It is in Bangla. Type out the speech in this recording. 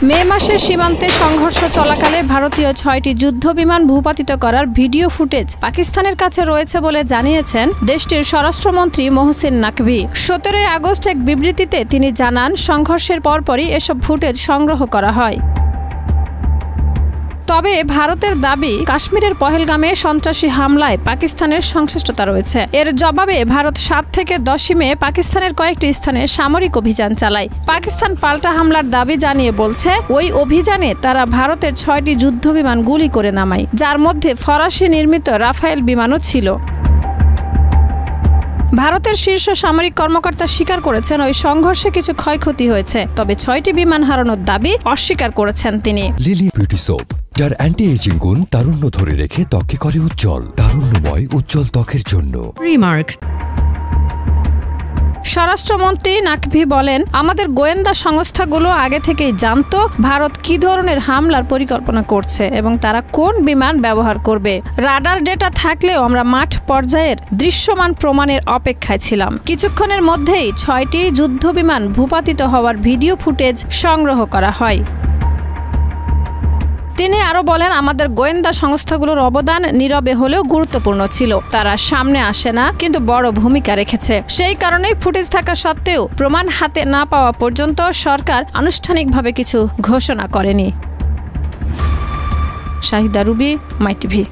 মে মাসে সীমান্তে সংঘর্ষ চলাকালে ভারতীয় ৬টি যুদ্ধবিমান ভূপাতিত করার ভিডিও ফুটেজ পাকিস্তানের কাছে রয়েছে বলে জানিয়েছেন দেশটির স্বরাষ্ট্রমন্ত্রী মোহসিন নাকভি। ১৭ আগস্ট এক বিবৃতিতে তিনি জানান, সংঘর্ষের পরপরই এসব ফুটেজ সংগ্রহ করা হয়। তবে ভারতের দাবি, কাশ্মীরের পহেলগামে সন্ত্রাসী হামলায় পাকিস্তানের সংশ্লিষ্টতা রয়েছে। এর জবাবে ভারত ৭ থেকে ১০ মে পাকিস্তানের কয়েকটি স্থানে সামরিক অভিযান চালায়। পাকিস্তান পাল্টা হামলার দাবি জানিয়ে বলছে, ওই অভিযানে তারা ভারতের ৬টি যুদ্ধবিমান গুলি করে নামায়, যার মধ্যে ফরাসি নির্মিত রাফায়েল বিমানও ছিল। ভারতের শীর্ষ সামরিক কর্মকর্তা স্বীকার করেছেন ওই সংঘর্ষে কিছু ক্ষয়ক্ষতি হয়েছে, তবে ৬টি বিমান হারানোর দাবি অস্বীকার করেছেন তিনি। লিলি বিউটি সোপ, যার অ্যান্টি এজিং গুণ তারুণ্য ধরে রেখে ত্বকে করে উজ্জ্বল, তারুণ্যময় উজ্জ্বল ত্বকের জন্য। রিমার্ক। স্বরাষ্ট্রমন্ত্রী নাকভি বলেন, আমাদের গোয়েন্দা সংস্থাগুলো আগে থেকেই জানতো ভারত কি ধরনের হামলার পরিকল্পনা করছে এবং তারা কোন বিমান ব্যবহার করবে। রাডার ডেটা থাকলেও আমরা মাঠ পর্যায়ের দৃশ্যমান প্রমাণের অপেক্ষায় ছিলাম। কিছুক্ষণের মধ্যেই ৬টি যুদ্ধবিমান ভূপাতিত হওয়ার ভিডিও ফুটেজ সংগ্রহ করা হয়। তিনি আরো বলেন, আমাদের গোয়েন্দা সংস্থাগুলোর অবদান নীরবে হলেও গুরুত্বপূর্ণ ছিল। তারা সামনে আসে না, কিন্তু বড় ভূমিকা রেখেছে। সেই কারণেই ফুটেজ থাকা সত্ত্বেও প্রমাণ হাতে না পাওয়া পর্যন্ত সরকার আনুষ্ঠানিকভাবে কিছু ঘোষণা করেনি। শাহিদা রুবি, মাই টিভি।